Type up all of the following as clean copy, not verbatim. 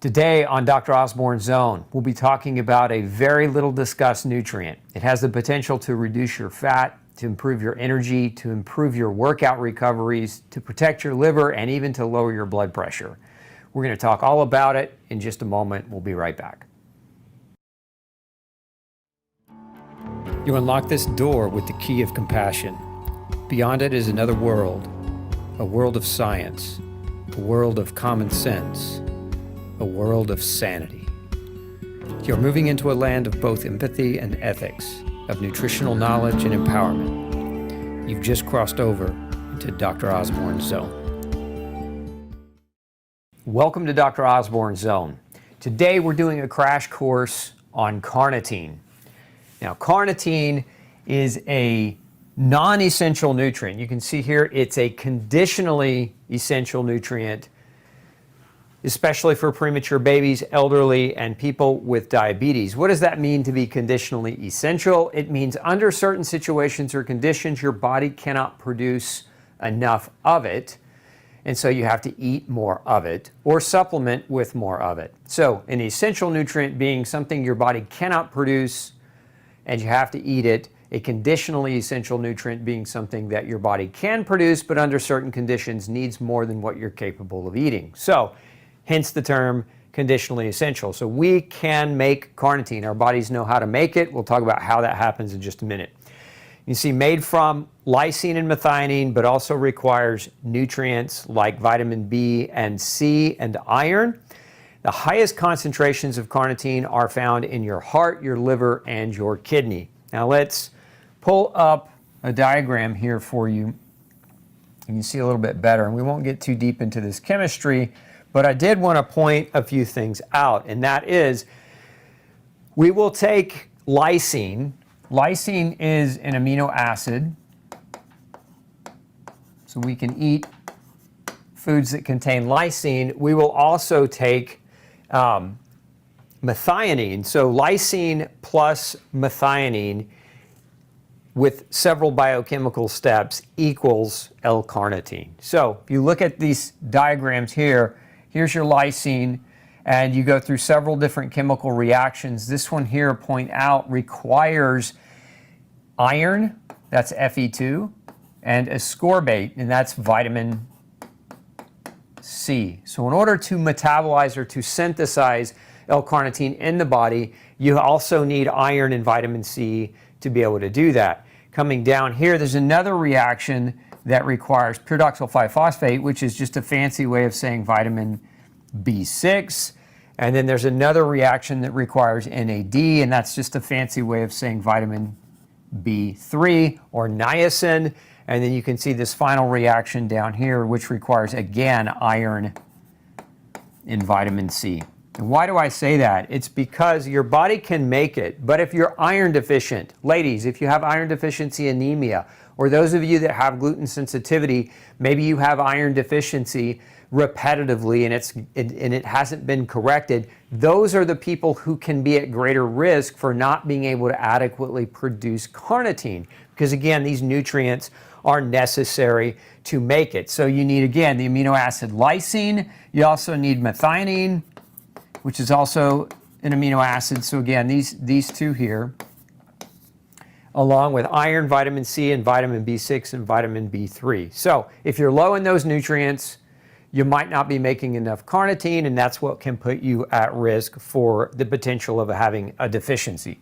Today on Dr. Osborne's Zone, we'll be talking about a very little discussed nutrient. It has the potential to reduce your fat, to improve your energy, to improve your workout recoveries, to protect your liver, and even to lower your blood pressure. We're going to talk all about it in just a moment. We'll be right back. You unlock this door with the key of compassion. Beyond it is another world, a world of science, a world of common sense, a world of sanity. You're moving into a land of both empathy and ethics, of nutritional knowledge and empowerment. You've just crossed over into Dr. Osborne's Zone. Welcome to Dr. Osborne's Zone. Today we're doing a crash course on carnitine. Now, carnitine is a non-essential nutrient. You can see here it's a conditionally essential nutrient, especially for premature babies, elderly, and people with diabetes. What does that mean to be conditionally essential? It means under certain situations or conditions, your body cannot produce enough of it, and so you have to eat more of it or supplement with more of it. So an essential nutrient being something your body cannot produce and you have to eat it. A conditionally essential nutrient being something that your body can produce, but under certain conditions needs more than what you're capable of eating. So hence the term conditionally essential. So we can make carnitine. Our bodies know how to make it. We'll talk about how that happens in just a minute. You see, made from lysine and methionine, but also requires nutrients like vitamin B and C and iron. The highest concentrations of carnitine are found in your heart, your liver, and your kidney. Now let's pull up a diagram here for you. You can see a little bit better, and we won't get too deep into this chemistry, but I did want to point a few things out, and that is we will take lysine. Lysine is an amino acid, so we can eat foods that contain lysine. We will also take methionine. So lysine plus methionine with several biochemical steps equals L-Carnitine. So if you look at these diagrams here, here's your lysine, and you go through several different chemical reactions. This one here, point out, requires iron, that's Fe2, and ascorbate, and that's vitamin C. So in order to metabolize or to synthesize L-Carnitine in the body, you also need iron and vitamin C to be able to do that. Coming down here, there's another reaction that requires pyridoxal 5-phosphate, which is just a fancy way of saying vitamin B6. And then there's another reaction that requires NAD, and that's just a fancy way of saying vitamin B3 or niacin. And then you can see this final reaction down here, which requires, again, iron and vitamin C. And why do I say that? It's because your body can make it, but if you're iron deficient, ladies, if you have iron deficiency anemia, or those of you that have gluten sensitivity, maybe you have iron deficiency repetitively and it hasn't been corrected, those are the people who can be at greater risk for not being able to adequately produce carnitine. Because again, these nutrients are necessary to make it. So you need, again, the amino acid lysine. You also need methionine, which is also an amino acid. So again, these two here, along with iron, vitamin C, and vitamin B6 and vitamin B3. So if you're low in those nutrients, you might not be making enough carnitine, and that's what can put you at risk for the potential of having a deficiency.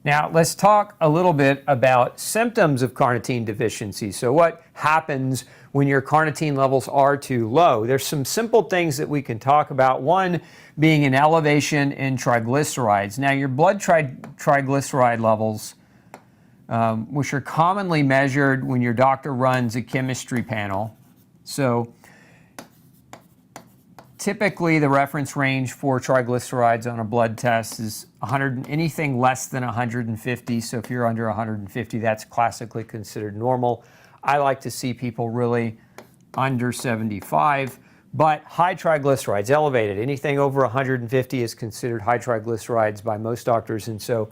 Now, let's talk a little bit about symptoms of carnitine deficiency. So what happens when your carnitine levels are too low? There's some simple things that we can talk about. One being an elevation in triglycerides. Now, your blood triglyceride levels, which are commonly measured when your doctor runs a chemistry panel. So typically, the reference range for triglycerides on a blood test is anything less than 150. So if you're under 150, that's classically considered normal. I like to see people really under 75. But high triglycerides, elevated, anything over 150 is considered high triglycerides by most doctors. And so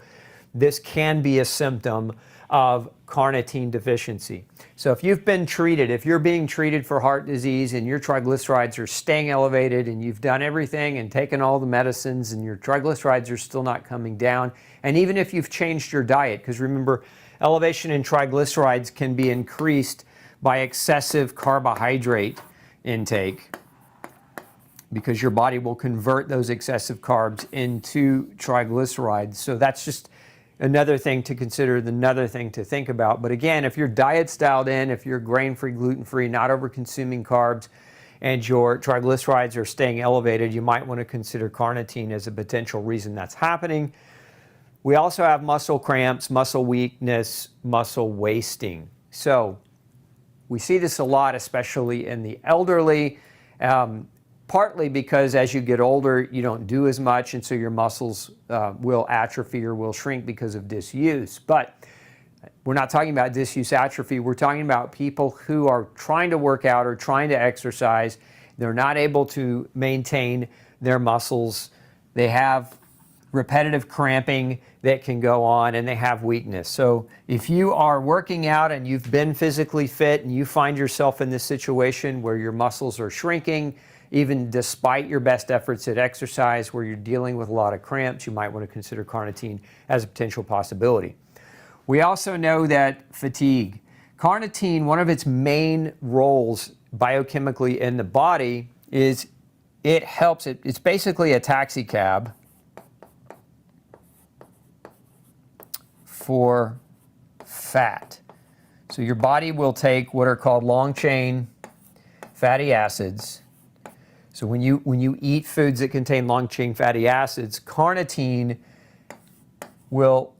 this can be a symptom of carnitine deficiency. So if you've been treated, if you're being treated for heart disease and your triglycerides are staying elevated and you've done everything and taken all the medicines and your triglycerides are still not coming down, and even if you've changed your diet, because remember, elevation in triglycerides can be increased by excessive carbohydrate intake, because your body will convert those excessive carbs into triglycerides. So that's just another thing to consider, another thing to think about. But again, if your diet's dialed in, if you're grain-free, gluten-free, not over-consuming carbs, and your triglycerides are staying elevated, you might want to consider carnitine as a potential reason that's happening. We also have muscle cramps, muscle weakness, muscle wasting. So we see this a lot, especially in the elderly, partly because as you get older, you don't do as much, and so your muscles will atrophy or will shrink because of disuse. But we're not talking about disuse atrophy. We're talking about people who are trying to work out or trying to exercise. They're not able to maintain their muscles. They have repetitive cramping that can go on, and they have weakness. So if you are working out and you've been physically fit and you find yourself in this situation where your muscles are shrinking, even despite your best efforts at exercise, where you're dealing with a lot of cramps, you might want to consider carnitine as a potential possibility. We also know that fatigue. Carnitine, one of its main roles biochemically in the body is it helps, it's basically a taxi cab for fat. So your body will take what are called long-chain fatty acids. So when you eat foods that contain long-chain fatty acids, carnitine will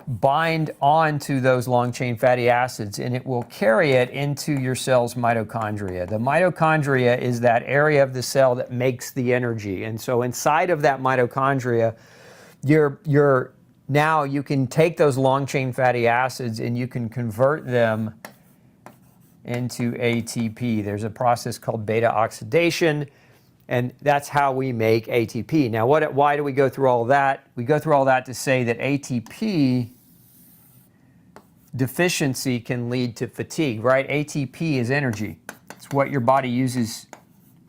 bind onto those long-chain fatty acids, and it will carry it into your cell's mitochondria. The mitochondria is that area of the cell that makes the energy. And so inside of that mitochondria, now you can take those long-chain fatty acids and you can convert them into ATP. There's a process called beta oxidation, and that's how we make ATP. Now, why do we go through all of that? We go through all that to say that ATP deficiency can lead to fatigue, right? ATP is energy. It's what your body uses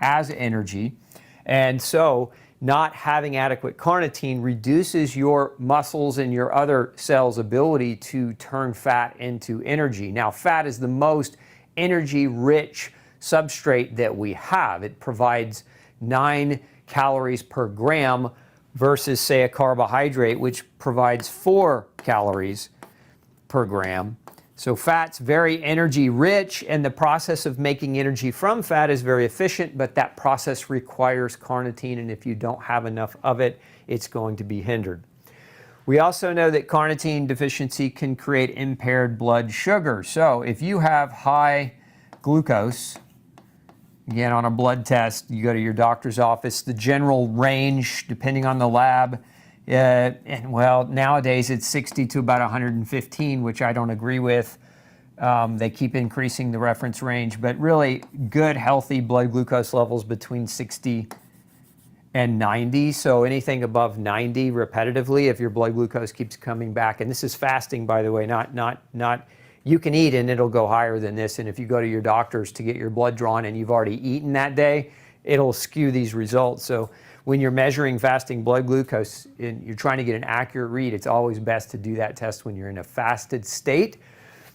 as energy. And so not having adequate carnitine reduces your muscles and your other cells' ability to turn fat into energy. Now, fat is the most energy-rich substrate that we have. It provides 9 calories per gram versus, say, a carbohydrate, which provides 4 calories per gram. So fat's very energy rich, and the process of making energy from fat is very efficient, but that process requires carnitine, and if you don't have enough of it, it's going to be hindered. We also know that carnitine deficiency can create impaired blood sugar. So if you have high glucose, again, on a blood test, you go to your doctor's office, the general range, depending on the lab, and well, nowadays it's 60 to about 115, which I don't agree with. They keep increasing the reference range, but really good, healthy blood glucose levels between 60 and 90. So anything above 90 repetitively, if your blood glucose keeps coming back, and this is fasting, by the way, not you can eat and it'll go higher than this. And if you go to your doctors to get your blood drawn and you've already eaten that day, it'll skew these results. So when you're measuring fasting blood glucose and you're trying to get an accurate read, it's always best to do that test when you're in a fasted state.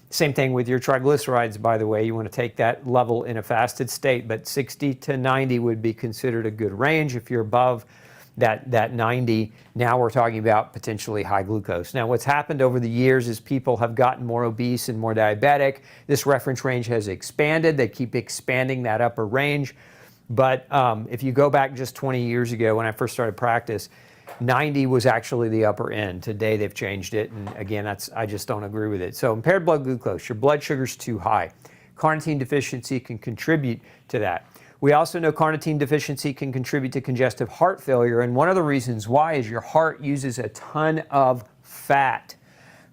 Same thing with your triglycerides, by the way. You want to take that level in a fasted state, but 60 to 90 would be considered a good range. If you're above that 90, now we're talking about potentially high glucose. Now, what's happened over the years is people have gotten more obese and more diabetic. This reference range has expanded. They keep expanding that upper range. But if you go back just 20 years ago when I first started practice, 90 was actually the upper end. Today they've changed it, and again, I just don't agree with it. So impaired blood glucose, your blood sugar's too high. Carnitine deficiency can contribute to that. We also know carnitine deficiency can contribute to congestive heart failure, and one of the reasons why is your heart uses a ton of fat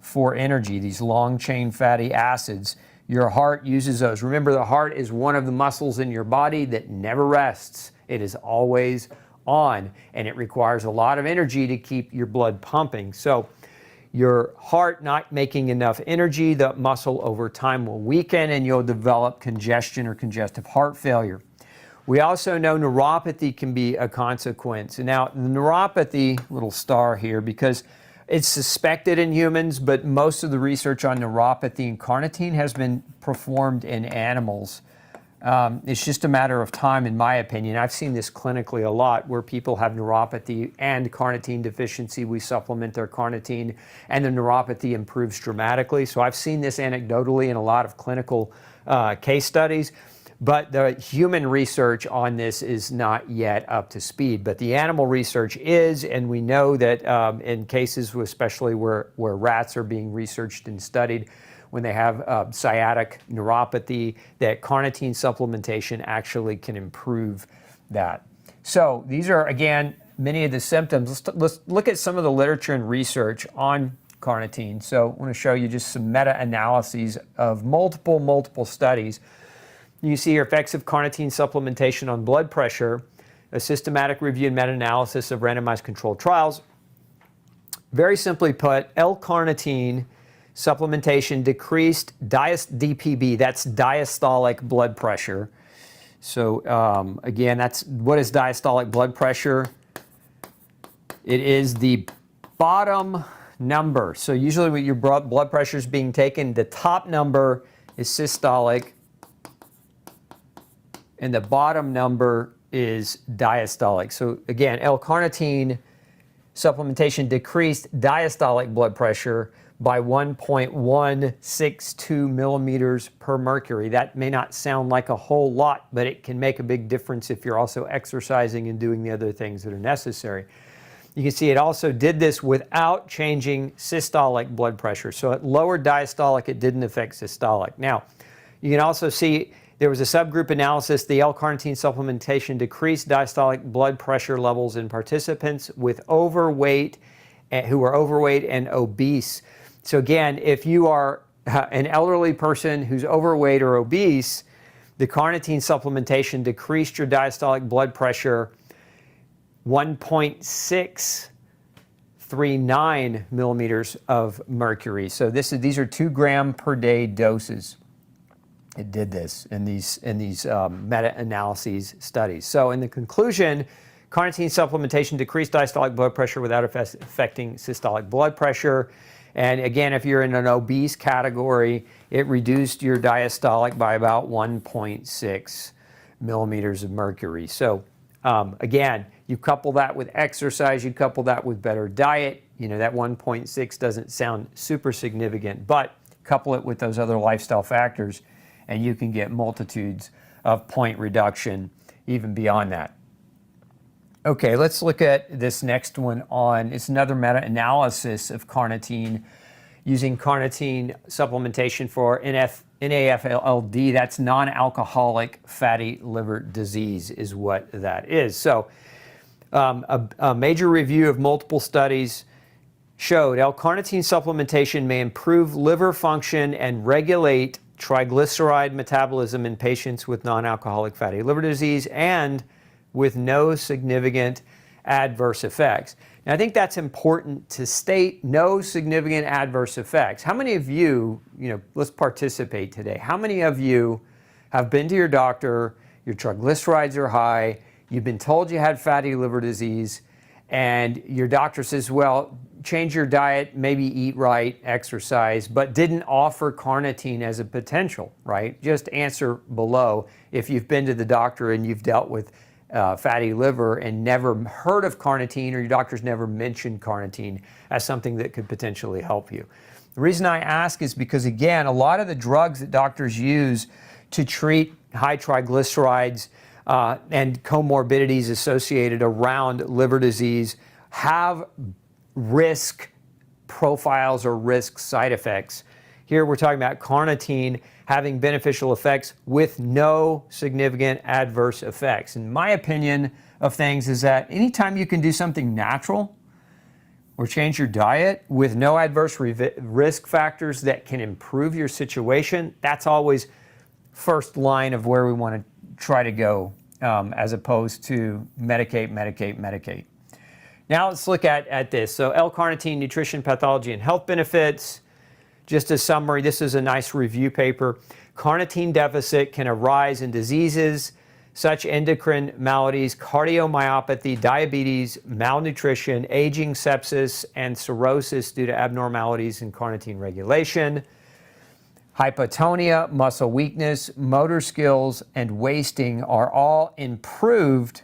for energy, these long-chain fatty acids. Your heart uses those. Remember, the heart is one of the muscles in your body that never rests. It is always on, and it requires a lot of energy to keep your blood pumping. So your heart not making enough energy, the muscle over time will weaken and you'll develop congestion or congestive heart failure. We also know neuropathy can be a consequence. Now, the neuropathy, little star here, because it's suspected in humans, but most of the research on neuropathy and carnitine has been performed in animals. It's just a matter of time, in my opinion. I've seen this clinically a lot where people have neuropathy and carnitine deficiency. We supplement their carnitine and the neuropathy improves dramatically. So I've seen this anecdotally in a lot of clinical case studies. But the human research on this is not yet up to speed. But the animal research is, and we know that in cases, especially where rats are being researched and studied, when they have sciatic neuropathy, that carnitine supplementation actually can improve that. So these are, again, many of the symptoms. Let's look at some of the literature and research on carnitine. So I want to show you just some meta-analyses of multiple studies. You see here effects of carnitine supplementation on blood pressure, a systematic review and meta-analysis of randomized controlled trials. Very simply put, L-Carnitine supplementation decreased DPB, that's diastolic blood pressure. So again, what is diastolic blood pressure? It is the bottom number. So usually when your blood pressure is being taken, the top number is systolic, and the bottom number is diastolic. So again, L-Carnitine supplementation decreased diastolic blood pressure by 1.162 millimeters per mercury. That may not sound like a whole lot, but it can make a big difference if you're also exercising and doing the other things that are necessary. You can see it also did this without changing systolic blood pressure. So it lowered diastolic, it didn't affect systolic. Now, you can also see there was a subgroup analysis. The L-Carnitine supplementation decreased diastolic blood pressure levels in participants with who are overweight and obese. So again, if you are an elderly person who's overweight or obese, the carnitine supplementation decreased your diastolic blood pressure 1.639 millimeters of mercury. So these are 2 gram per day doses. It did this in these meta-analyses studies. So in the conclusion, carnitine supplementation decreased diastolic blood pressure without affecting systolic blood pressure. And again, if you're in an obese category, it reduced your diastolic by about 1.6 millimeters of mercury. So again, you couple that with exercise, you couple that with better diet, that 1.6 doesn't sound super significant, but couple it with those other lifestyle factors, and you can get multitudes of point reduction even beyond that. Okay, let's look at this next one it's another meta-analysis of carnitine using carnitine supplementation for NAFLD. That's non-alcoholic fatty liver disease is what that is. So a major review of multiple studies showed L-carnitine supplementation may improve liver function and regulate triglyceride metabolism in patients with non-alcoholic fatty liver disease and with no significant adverse effects. And I think that's important to state, no significant adverse effects. How many of you, let's participate today. How many of you have been to your doctor, your triglycerides are high, you've been told you had fatty liver disease, and your doctor says, well, change your diet, maybe eat right, exercise, but didn't offer carnitine as a potential, right? Just answer below if you've been to the doctor and you've dealt with fatty liver and never heard of carnitine, or your doctor's never mentioned carnitine as something that could potentially help you. The reason I ask is because, again, a lot of the drugs that doctors use to treat high triglycerides and comorbidities associated around liver disease have risk profiles or risk side effects. Here we're talking about carnitine having beneficial effects with no significant adverse effects. And my opinion of things is that anytime you can do something natural or change your diet with no adverse risk factors that can improve your situation, that's always first line of where we want to try to go as opposed to medicate. Now let's look at this. So L-Carnitine, nutrition, pathology, and health benefits. Just a summary, this is a nice review paper. Carnitine deficit can arise in diseases such endocrine maladies, cardiomyopathy, diabetes, malnutrition, aging, sepsis, and cirrhosis due to abnormalities in carnitine regulation. Hypotonia, muscle weakness, motor skills, and wasting are all improved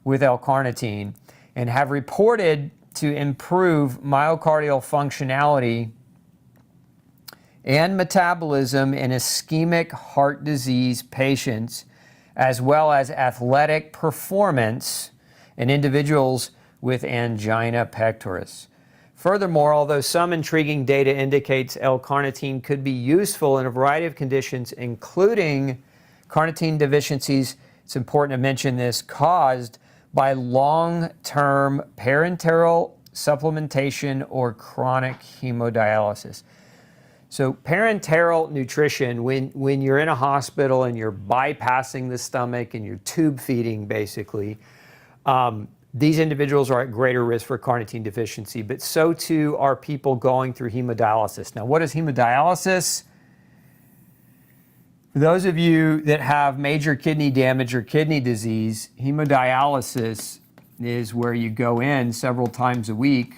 with L-Carnitine and have reported to improve myocardial functionality and metabolism in ischemic heart disease patients, as well as athletic performance in individuals with angina pectoris. Furthermore, although some intriguing data indicates L-Carnitine could be useful in a variety of conditions, including carnitine deficiencies, it's important to mention this, caused by long-term parenteral supplementation or chronic hemodialysis. So parenteral nutrition, when you're in a hospital and you're bypassing the stomach and you're tube feeding basically, these individuals are at greater risk for carnitine deficiency, but so too are people going through hemodialysis. Now, what is hemodialysis? For those of you that have major kidney damage or kidney disease, hemodialysis is where you go in several times a week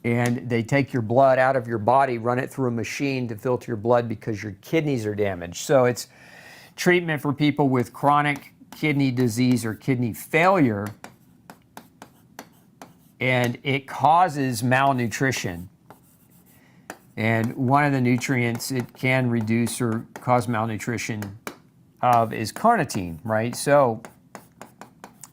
and they take your blood out of your body, run it through a machine to filter your blood because your kidneys are damaged. So it's treatment for people with chronic kidney disease or kidney failure, and it causes malnutrition. And one of the nutrients it can reduce or cause malnutrition of is carnitine, right? So,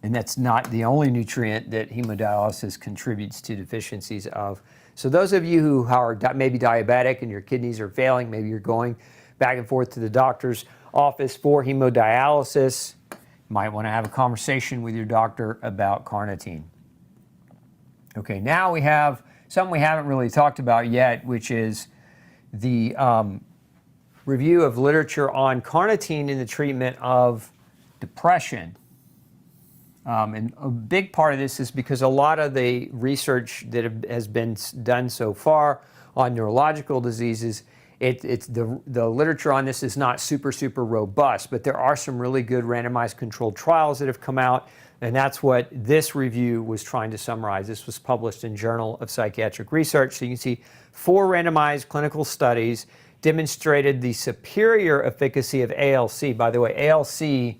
and that's not the only nutrient that hemodialysis contributes to deficiencies of. So those of you who are maybe diabetic and your kidneys are failing, maybe you're going back and forth to the doctor's office for hemodialysis, you might want to have a conversation with your doctor about carnitine. Okay, now we have something we haven't really talked about yet, which is the review of literature on carnitine in the treatment of depression. And a big part of this is because a lot of the research that has been done so far on neurological diseases, the literature on this is not super robust, but there are some really good randomized controlled trials that have come out, and that's what this review was trying to summarize. This was published in Journal of Psychiatric Research. So you can see 4 randomized clinical studies demonstrated the superior efficacy of ALC. By the way, ALC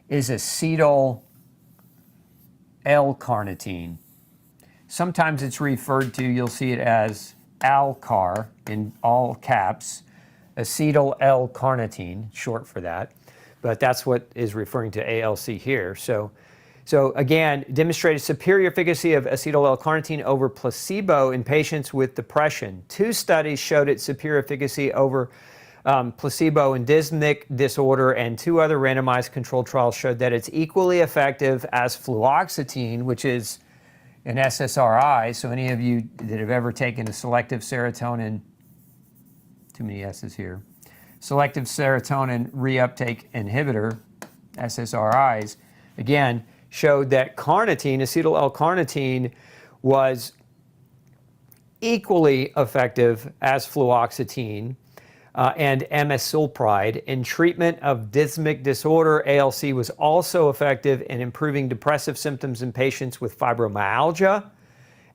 is acetyl L-carnitine. Sometimes it's referred to, you'll see it as L-car in all caps, acetyl L-carnitine, short for that, but that's what is referring to ALC here. So again, demonstrated superior efficacy of acetyl L-carnitine over placebo in patients with depression. 2 studies showed its superior efficacy over placebo in dysmic disorder, and 2 other randomized controlled trials showed that it's equally effective as fluoxetine, which is an SSRI. So any of you that have ever taken a selective serotonin, too many S's here, selective serotonin reuptake inhibitor, SSRIs, again, showed that carnitine, acetyl L-carnitine, was equally effective as fluoxetine and amisulpride in treatment of dysmic disorder. ALC was also effective in improving depressive symptoms in patients with fibromyalgia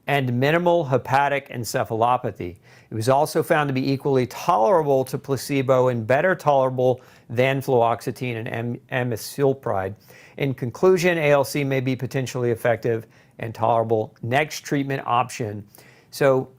and minimal hepatic encephalopathy. It was also found to be equally tolerable to placebo and better tolerable than fluoxetine and amisulpride. In conclusion, ALC may be potentially effective and tolerable next treatment option. So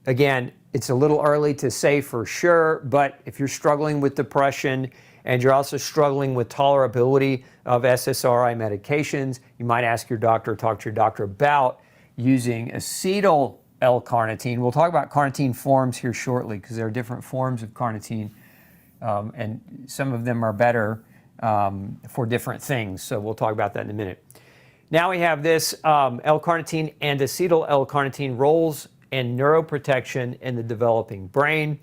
again, it's a little early to say for sure, but if you're struggling with depression and you're also struggling with tolerability of SSRI medications, you might ask your doctor or talk to your doctor about using acetyl L-carnitine. We'll talk about carnitine forms here shortly because there are different forms of carnitine, and some of them are better for different things. So we'll talk about that in a minute. Now we have this L-carnitine and acetyl L-carnitine roles and neuroprotection in the developing brain.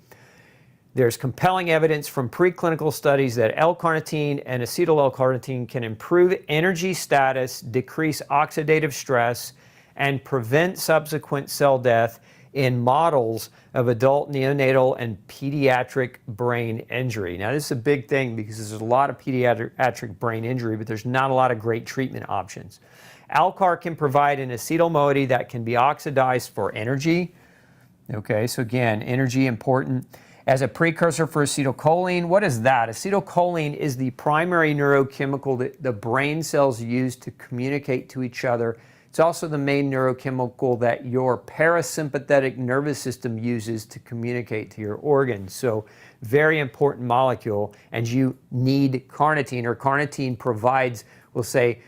There's compelling evidence from preclinical studies that L-Carnitine and acetyl L-Carnitine can improve energy status, decrease oxidative stress, and prevent subsequent cell death in models of adult neonatal and pediatric brain injury. Now, this is a big thing because there's a lot of pediatric brain injury, but there's not a lot of great treatment options. L-Car can provide an acetyl moiety that can be oxidized for energy. Okay, so again, energy important. As a precursor for acetylcholine, what is that? Acetylcholine is the primary neurochemical that the brain cells use to communicate to each other. It's also the main neurochemical that your parasympathetic nervous system uses to communicate to your organs. So very important molecule, and you need carnitine, or carnitine provides, we'll say,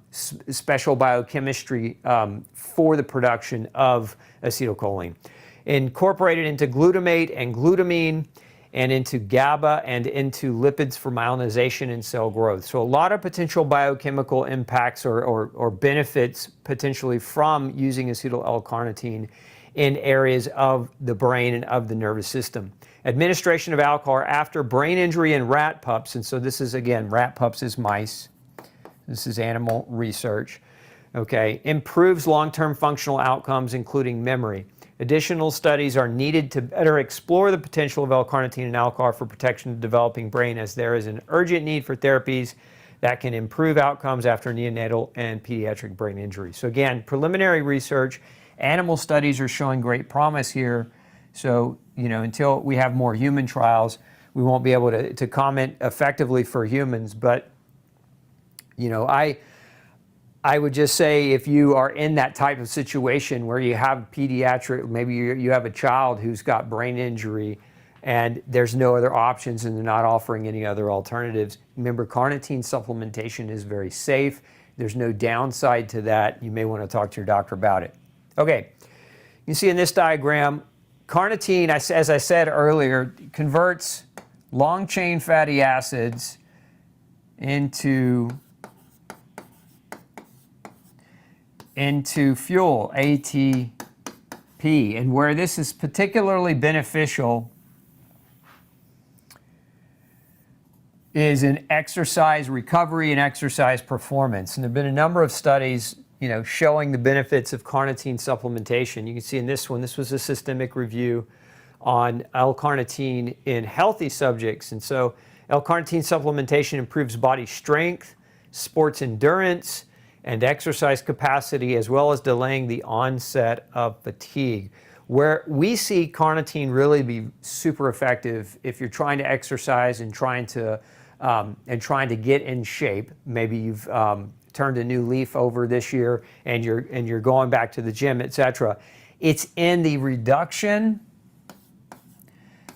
special biochemistry for the production of acetylcholine. Incorporated into glutamate and glutamine, and into GABA, and into lipids for myelinization and cell growth. So a lot of potential biochemical impacts or benefits potentially from using acetyl L-carnitine in areas of the brain and of the nervous system. Administration of L-Car after brain injury in rat pups, and so this is, again, rat pups is mice. This is animal research. Okay, improves long-term functional outcomes, including memory. Additional studies are needed to better explore the potential of L-carnitine and L-Car for protection of the developing brain, as there is an urgent need for therapies that can improve outcomes after neonatal and pediatric brain injury. So again, preliminary research, animal studies are showing great promise here. So, until we have more human trials, we won't be able to comment effectively for humans. But, I would just say, if you are in that type of situation where you have pediatric, maybe you have a child who's got brain injury and there's no other options and they're not offering any other alternatives, remember, carnitine supplementation is very safe. There's no downside to that. You may want to talk to your doctor about it. Okay, you see in this diagram, carnitine, as I said earlier, converts long-chain fatty acids into fuel, ATP. And where this is particularly beneficial is in exercise recovery and exercise performance. And there have been a number of studies, showing the benefits of carnitine supplementation. You can see in this one, this was a systemic review on L-carnitine in healthy subjects. And so L-carnitine supplementation improves body strength, sports endurance, and exercise capacity, as well as delaying the onset of fatigue. Where we see carnitine really be super effective if you're trying to exercise and trying to get in shape. Maybe you've turned a new leaf over this year and you're going back to the gym, etc. It's in the reduction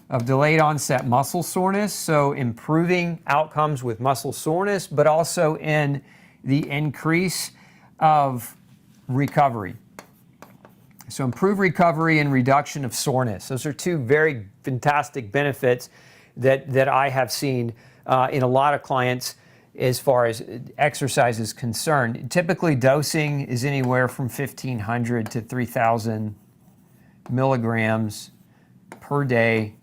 of delayed onset muscle soreness, so improving outcomes with muscle soreness, but also in the increase of recovery. So improve recovery and reduction of soreness. Those are two very fantastic benefits that I have seen in a lot of clients as far as exercise is concerned. Typically, dosing is anywhere from 1,500 to 3,000 milligrams per day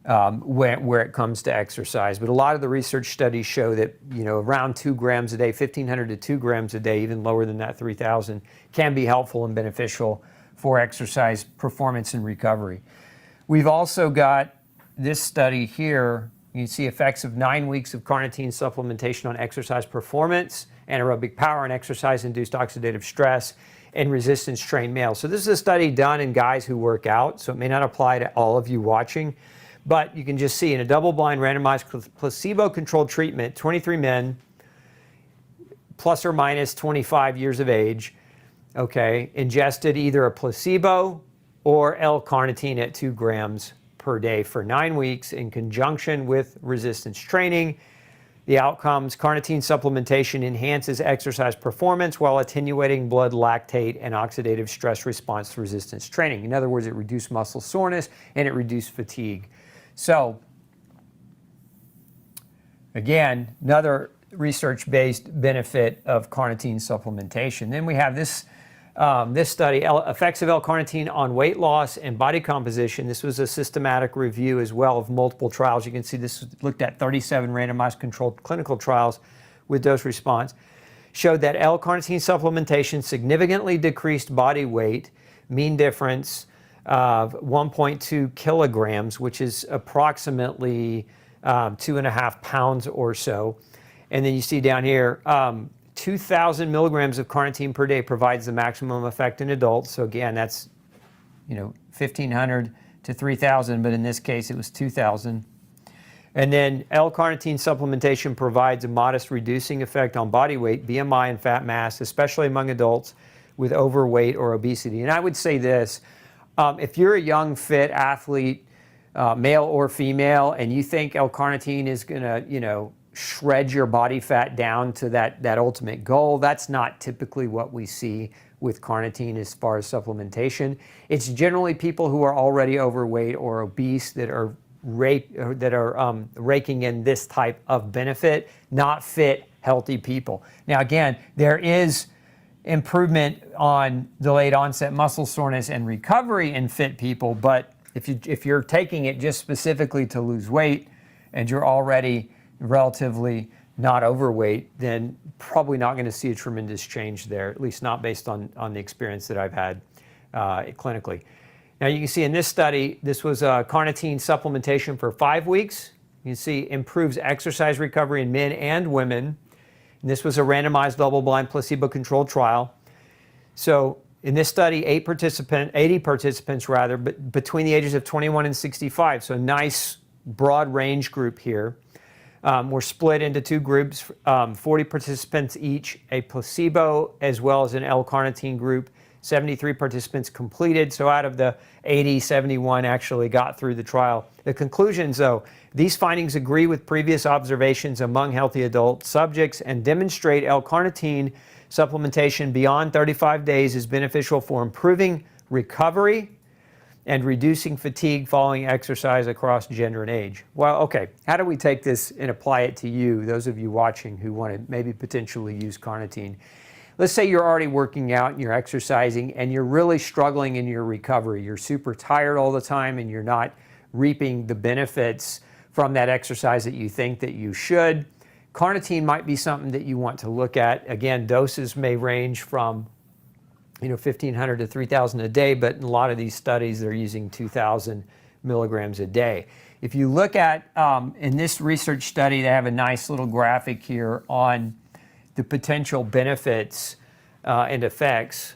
where it comes to exercise. But a lot of the research studies show that, around 2 grams a day, 1,500 to 2 grams a day, even lower than that, 3,000, can be helpful and beneficial for exercise performance and recovery. We've also got this study here. You can see effects of 9 weeks of carnitine supplementation on exercise performance, anaerobic power, and exercise-induced oxidative stress in resistance-trained males. So this is a study done in guys who work out, so it may not apply to all of you watching. But you can just see in a double-blind randomized placebo-controlled treatment, 23 men, plus or minus 25 years of age, ingested either a placebo or L-carnitine at 2 grams per day for 9 weeks in conjunction with resistance training. The outcomes: carnitine supplementation enhances exercise performance while attenuating blood lactate and oxidative stress response to resistance training. In other words, it reduced muscle soreness and it reduced fatigue. So, again, another research-based benefit of carnitine supplementation. Then we have this this study, effects of L-Carnitine on weight loss and body composition. This was a systematic review as well of multiple trials. You can see this looked at 37 randomized controlled clinical trials with dose response. Showed that L-Carnitine supplementation significantly decreased body weight, mean difference of 1.2 kilograms, which is approximately 2.5 pounds or so. And then you see down here, 2,000 milligrams of carnitine per day provides the maximum effect in adults. So again, that's 1,500 to 3,000, but in this case it was 2,000. And then L-carnitine supplementation provides a modest reducing effect on body weight, BMI, and fat mass, especially among adults with overweight or obesity. And I would say this, if you're a young, fit athlete, male or female, and you think L-carnitine is gonna, shred your body fat down to that ultimate goal, that's not typically what we see with carnitine as far as supplementation. It's generally people who are already overweight or obese that are raking in this type of benefit, not fit, healthy people. Now again, there is improvement on delayed onset muscle soreness and recovery in fit people, but if you're taking it just specifically to lose weight and you're already relatively not overweight, then probably not going to see a tremendous change there, at least not based on the experience that I've had clinically. Now you can see in this study, this was carnitine supplementation for 5 weeks. You can see improves exercise recovery in men and women. And this was a randomized double-blind placebo-controlled trial. So in this study, 80 participants but between the ages of 21 and 65. So a nice broad range group here. We're split into 2 groups, 40 participants each, a placebo as well as an L-carnitine group. 73 participants completed, so out of the 80, 71 actually got through the trial. The conclusions, though, these findings agree with previous observations among healthy adult subjects and demonstrate L-carnitine supplementation beyond 35 days is beneficial for improving recovery and reducing fatigue following exercise across gender and age. Well, okay, how do we take this and apply it to you, those of you watching who want to maybe potentially use carnitine? Let's say you're already working out and you're exercising and you're really struggling in your recovery. You're super tired all the time and you're not reaping the benefits from that exercise that you think that you should. Carnitine might be something that you want to look at. Again, doses may range from 1,500 to 3,000 a day, but in a lot of these studies, they're using 2,000 milligrams a day. If you look at, in this research study, they have a nice little graphic here on the potential benefits and effects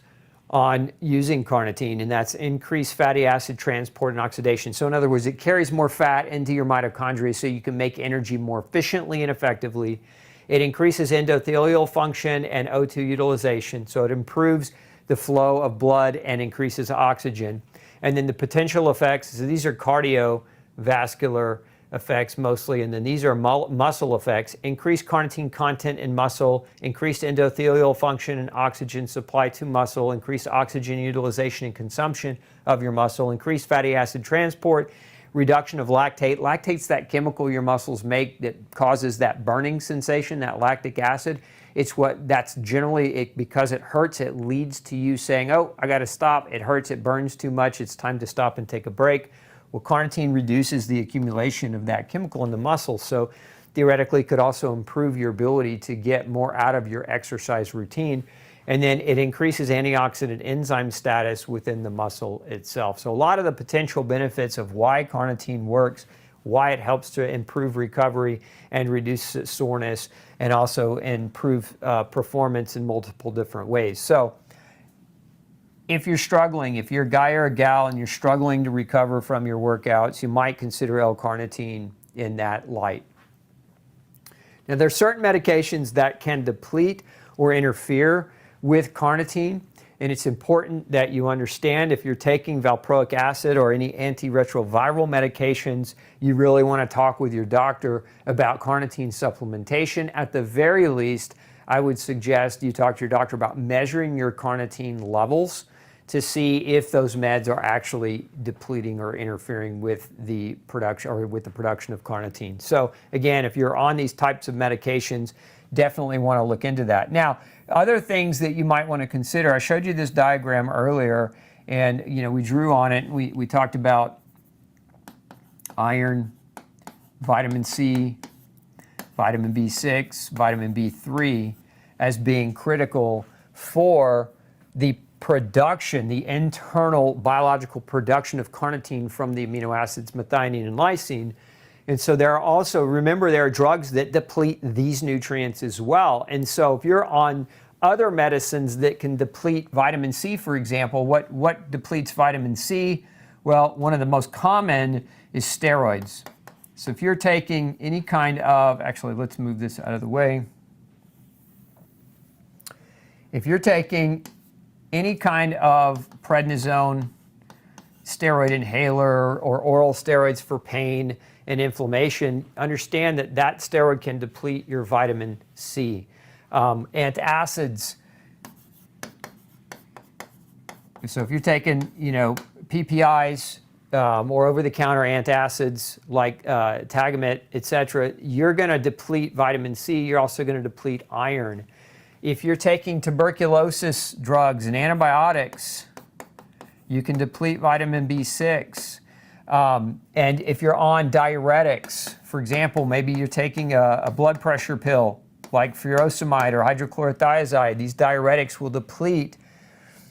on using carnitine, and that's increased fatty acid transport and oxidation. So in other words, it carries more fat into your mitochondria so you can make energy more efficiently and effectively. It increases endothelial function and O2 utilization, so it improves the flow of blood and increases oxygen. And then the potential effects, so these are cardiovascular effects mostly, and then these are muscle effects: increased carnitine content in muscle, increased endothelial function and oxygen supply to muscle, increased oxygen utilization and consumption of your muscle, increased fatty acid transport, reduction of lactate. Lactate's that chemical your muscles make that causes that burning sensation, that lactic acid. That's generally, because it hurts, it leads to you saying, oh, I got to stop. It hurts, it burns too much, it's time to stop and take a break. Well, carnitine reduces the accumulation of that chemical in the muscle, so theoretically could also improve your ability to get more out of your exercise routine. And then it increases antioxidant enzyme status within the muscle itself. So a lot of the potential benefits of why carnitine works, why it helps to improve recovery and reduce soreness, and also improve performance in multiple different ways. So if you're struggling, if you're a guy or a gal and you're struggling to recover from your workouts, you might consider L-carnitine in that light. Now, there are certain medications that can deplete or interfere with carnitine, and it's important that you understand if you're taking valproic acid or any antiretroviral medications, you really want to talk with your doctor about carnitine supplementation. At the very least, I would suggest you talk to your doctor about measuring your carnitine levels to see if those meds are actually depleting or interfering with the production of carnitine. So again, if you're on these types of medications, definitely want to look into that. Now, other things that you might want to consider, I showed you this diagram earlier, and we drew on it. We talked about iron, vitamin C, vitamin B6, vitamin B3 as being critical for the production, the internal biological production of carnitine from the amino acids methionine and lysine. And so there are also, remember, there are drugs that deplete these nutrients as well. And so if you're on other medicines that can deplete vitamin C, for example, what depletes vitamin C? Well, one of the most common is steroids. So if you're taking any kind of, actually, let's move this out of the way. If you're taking any kind of prednisone, steroid inhaler, or oral steroids for pain and inflammation, understand that that steroid can deplete your vitamin C. Antacids. So if you're taking, PPIs or over-the-counter antacids like Tagamet, etc., you're going to deplete vitamin C. You're also going to deplete iron. If you're taking tuberculosis drugs and antibiotics, you can deplete vitamin B6. And if you're on diuretics, for example, maybe you're taking a blood pressure pill like furosemide or hydrochlorothiazide, these diuretics will deplete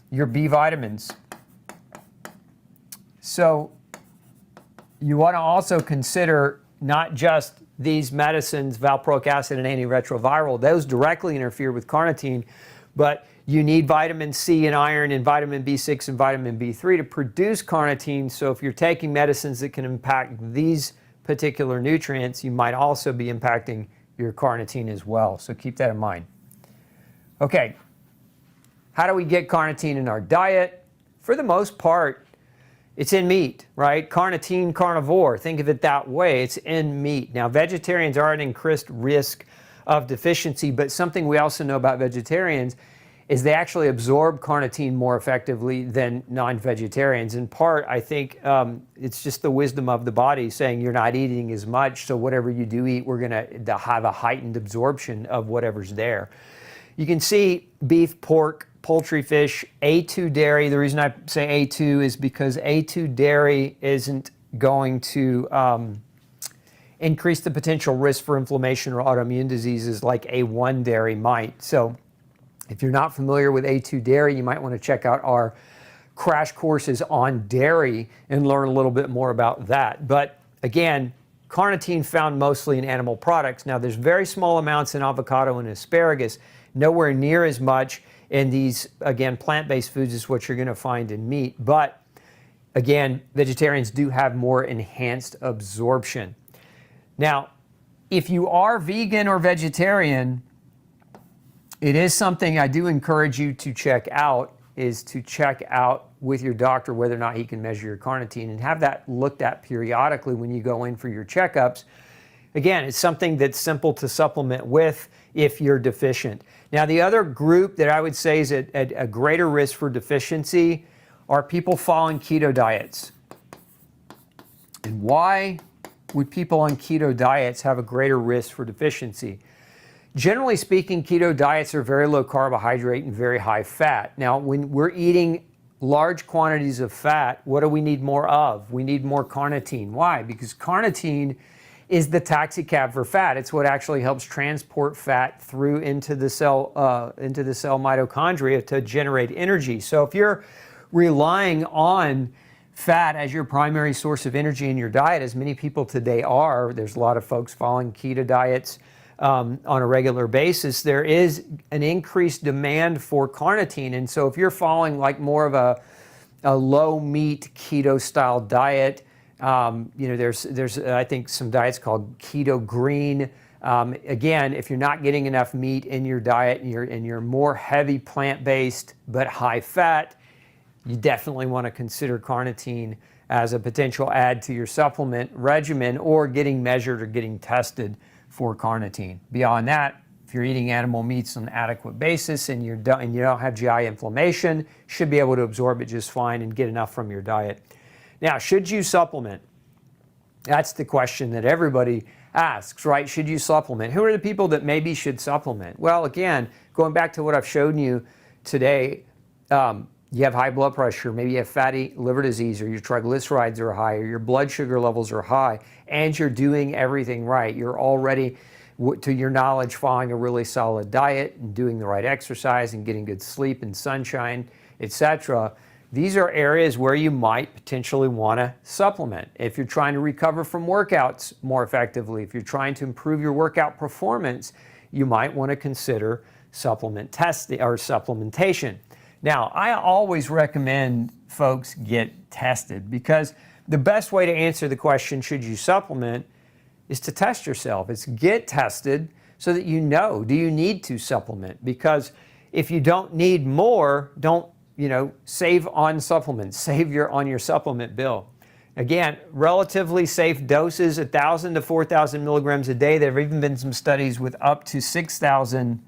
your B vitamins. So you want to also consider not just these medicines, valproic acid and antiretroviral, those directly interfere with carnitine, but you need vitamin C and iron and vitamin B6 and vitamin B3 to produce carnitine. So if you're taking medicines that can impact these particular nutrients, you might also be impacting your carnitine as well. So keep that in mind. Okay, how do we get carnitine in our diet? For the most part, it's in meat, right? Carnitine carnivore, think of it that way. It's in meat. Now, vegetarians are at increased risk of deficiency, but something we also know about vegetarians is they actually absorb carnitine more effectively than non-vegetarians. In part, I think it's just the wisdom of the body saying you're not eating as much, so whatever you do eat, we're gonna have a heightened absorption of whatever's there. You can see beef, pork, poultry, fish, A2 dairy. The reason I say A2 is because A2 dairy isn't going to increase the potential risk for inflammation or autoimmune diseases like A1 dairy might. So if you're not familiar with A2 dairy, you might want to check out our crash courses on dairy and learn a little bit more about that. But again, carnitine found mostly in animal products. Now, there's very small amounts in avocado and asparagus, nowhere near as much in these, again, plant-based foods is what you're going to find in meat. But again, vegetarians do have more enhanced absorption. Now, if you are vegan or vegetarian, it is something I do encourage you to check out, is to check out with your doctor whether or not he can measure your carnitine and have that looked at periodically when you go in for your checkups. Again, it's something that's simple to supplement with if you're deficient. Now, the other group that I would say is at a greater risk for deficiency are people following keto diets. And why would people on keto diets have a greater risk for deficiency? Generally speaking, keto diets are very low carbohydrate and very high fat. Now, when we're eating large quantities of fat, what do we need more of? We need more carnitine. Why? Because carnitine is the taxi cab for fat. It's what actually helps transport fat through into the cell mitochondria to generate energy. So if you're relying on fat as your primary source of energy in your diet, as many people today are, there's a lot of folks following keto diets on a regular basis, there is an increased demand for carnitine. And so if you're following like more of a low meat keto style diet, there's I think some diets called keto green. Again, if you're not getting enough meat in your diet and you're more heavy plant-based but high fat, you definitely want to consider carnitine as a potential add to your supplement regimen or getting measured or getting tested for carnitine. Beyond that, if you're eating animal meats on an adequate basis and you don't have GI inflammation, you should be able to absorb it just fine and get enough from your diet. Now, should you supplement? That's the question that everybody asks, right, should you supplement? Who are the people that maybe should supplement? Well, again, going back to what I've shown you today, you have high blood pressure, maybe you have fatty liver disease, or your triglycerides are high, or your blood sugar levels are high, and you're doing everything right. You're already, to your knowledge, following a really solid diet and doing the right exercise and getting good sleep and sunshine, etc. These are areas where you might potentially want to supplement. If you're trying to recover from workouts more effectively, if you're trying to improve your workout performance, you might want to consider supplement testing or supplementation. Now, I always recommend folks get tested, because the best way to answer the question, should you supplement, is to test yourself. It's get tested so that you know, do you need to supplement? Because if you don't need more, don't, save on supplements, save on your supplement bill. Again, relatively safe doses, 1,000 to 4,000 milligrams a day. There have even been some studies with up to 6,000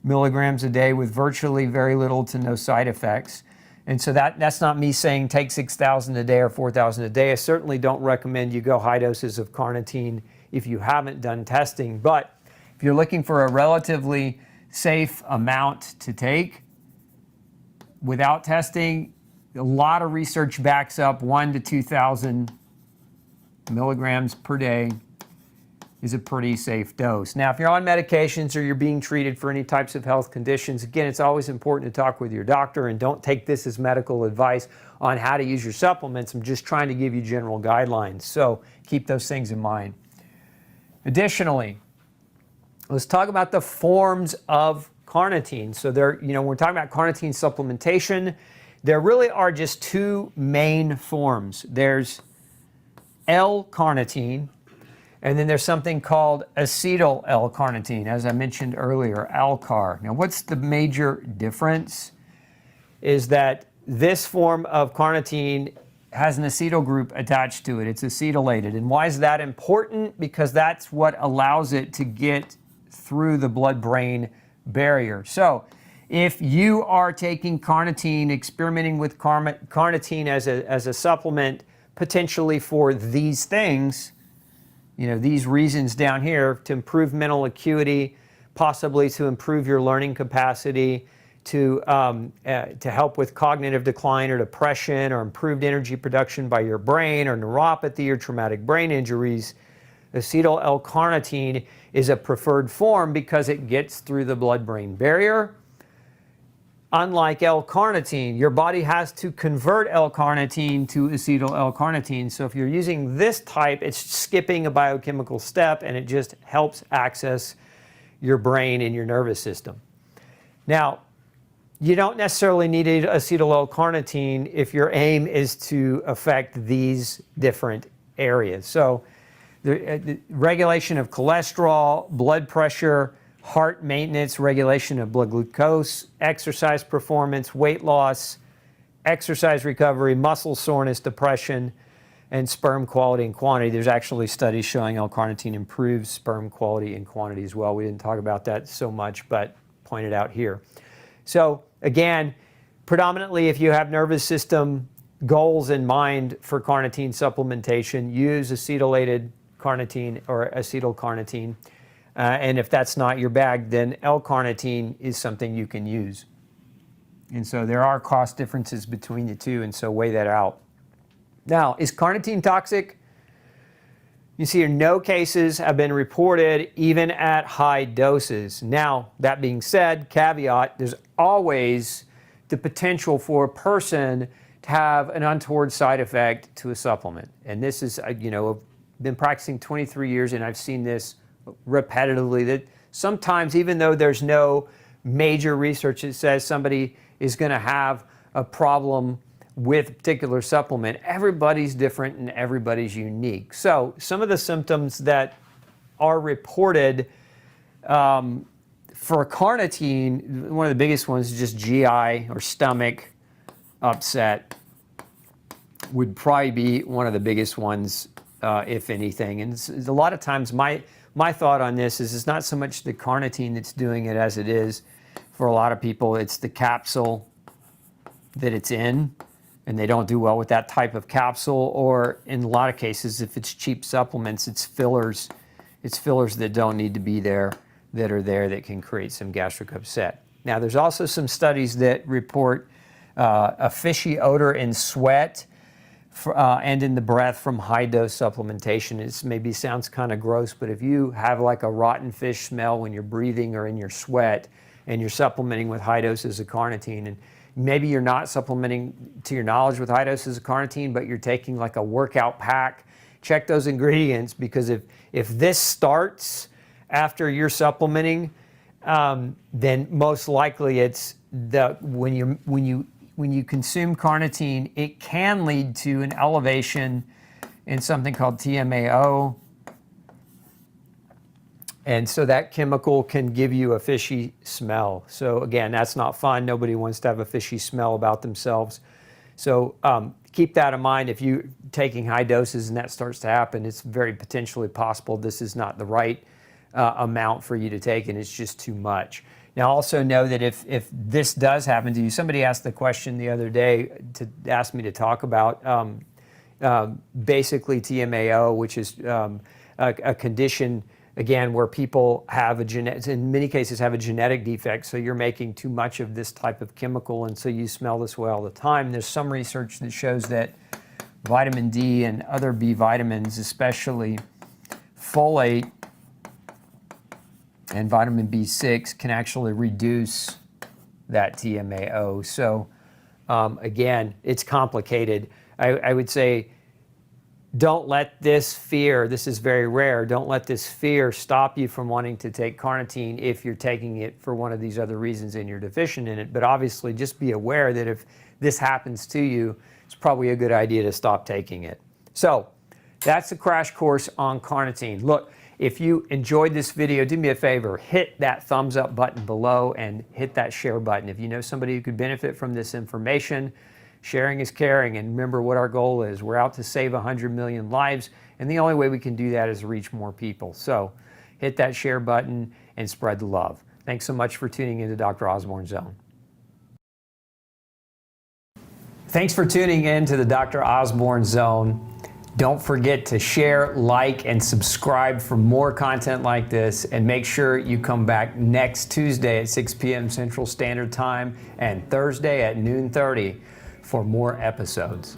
milligrams a day with virtually very little to no side effects. And so that's not me saying take 6,000 a day or 4,000 a day. I certainly don't recommend you go high doses of carnitine if you haven't done testing. But if you're looking for a relatively safe amount to take without testing, a lot of research backs up 1,000 to 2,000 milligrams per day is a pretty safe dose. Now, if you're on medications or you're being treated for any types of health conditions, again, it's always important to talk with your doctor, and don't take this as medical advice on how to use your supplements. I'm just trying to give you general guidelines, so keep those things in mind. Additionally, let's talk about the forms of carnitine. So when we're talking about carnitine supplementation, there really are just two main forms. There's L-Carnitine, and then there's something called acetyl L-Carnitine, as I mentioned earlier, L-Car. Now, what's the major difference? Is that this form of carnitine has an acetyl group attached to it. It's acetylated. And why is that important? Because that's what allows it to get through the blood-brain barrier. So if you are taking carnitine, experimenting with carnitine as a supplement, potentially for these things, these reasons down here, to improve mental acuity, possibly to improve your learning capacity, to help with cognitive decline or depression, or improved energy production by your brain, or neuropathy or traumatic brain injuries, acetyl L-carnitine is a preferred form because it gets through the blood-brain barrier. Unlike L-carnitine, your body has to convert L-carnitine to acetyl L-carnitine. So if you're using this type, it's skipping a biochemical step, and it just helps access your brain and your nervous system. Now, you don't necessarily need acetyl L-carnitine if your aim is to affect these different areas. So the regulation of cholesterol, blood pressure, heart maintenance, regulation of blood glucose, exercise performance, weight loss, exercise recovery, muscle soreness, depression, and sperm quality and quantity. There's actually studies showing L-carnitine improves sperm quality and quantity as well. We didn't talk about that so much, but pointed out here. So again, predominantly if you have nervous system goals in mind for carnitine supplementation, use acetylated carnitine or acetyl carnitine. And if that's not your bag, then L-carnitine is something you can use. And so there are cost differences between the two, and so weigh that out. Now, is carnitine toxic? You see here, no cases have been reported even at high doses. Now, that being said, caveat, there's always the potential for a person to have an untoward side effect to a supplement. And this is, I've been practicing 23 years, and I've seen this repetitively, that sometimes, even though there's no major research that says somebody is going to have a problem with a particular supplement, everybody's different and everybody's unique. So some of the symptoms that are reported for carnitine, one of the biggest ones is just GI or stomach upset would probably be one of the biggest ones, if anything. And a lot of times my thought on this is it's not so much the carnitine that's doing it as it is for a lot of people, it's the capsule that it's in, and they don't do well with that type of capsule, or in a lot of cases, if it's cheap supplements, it's fillers It's fillers that don't need to be there that are there that can create some gastric upset. Now, there's also some studies that report a fishy odor in sweat and in the breath from high-dose supplementation. It maybe sounds kind of gross, but if you have like a rotten fish smell when you're breathing or in your sweat and you're supplementing with high doses of carnitine, and maybe you're not supplementing to your knowledge with high doses of carnitine, but you're taking like a workout pack, check those ingredients, because if this starts after you're supplementing, then most likely it's when you consume carnitine, it can lead to an elevation in something called TMAO. And so that chemical can give you a fishy smell. So again, that's not fun. Nobody wants to have a fishy smell about themselves. So keep that in mind. If you're taking high doses and that starts to happen, it's very potentially possible this is not the right amount for you to take, and it's just too much. Now, also know that if this does happen to you, somebody asked the question the other day to ask me to talk about basically TMAO, which is a condition, again, where people have in many cases have a genetic defect, so you're making too much of this type of chemical, and so you smell this way all the time. There's some research that shows that vitamin D and other B vitamins, especially folate and vitamin B6, can actually reduce that TMAO. So again, it's complicated. I would say don't let this fear, this is very rare, don't let this fear stop you from wanting to take carnitine if you're taking it for one of these other reasons and you're deficient in it. But obviously just be aware that if this happens to you, it's probably a good idea to stop taking it. So that's the crash course on carnitine. Look, if you enjoyed this video, do me a favor, hit that thumbs up button below and hit that share button. If you know somebody who could benefit from this information, sharing is caring, and remember what our goal is. We're out to save 100 million lives, and the only way we can do that is reach more people. So hit that share button and spread the love. Thanks so much for tuning into Dr. Osborne's Zone. Thanks for tuning in to the Dr. Osborne Zone. Don't forget to share, like, and subscribe for more content like this, and make sure you come back next Tuesday at 6 p.m. Central Standard Time and Thursday at noon 30 for more episodes.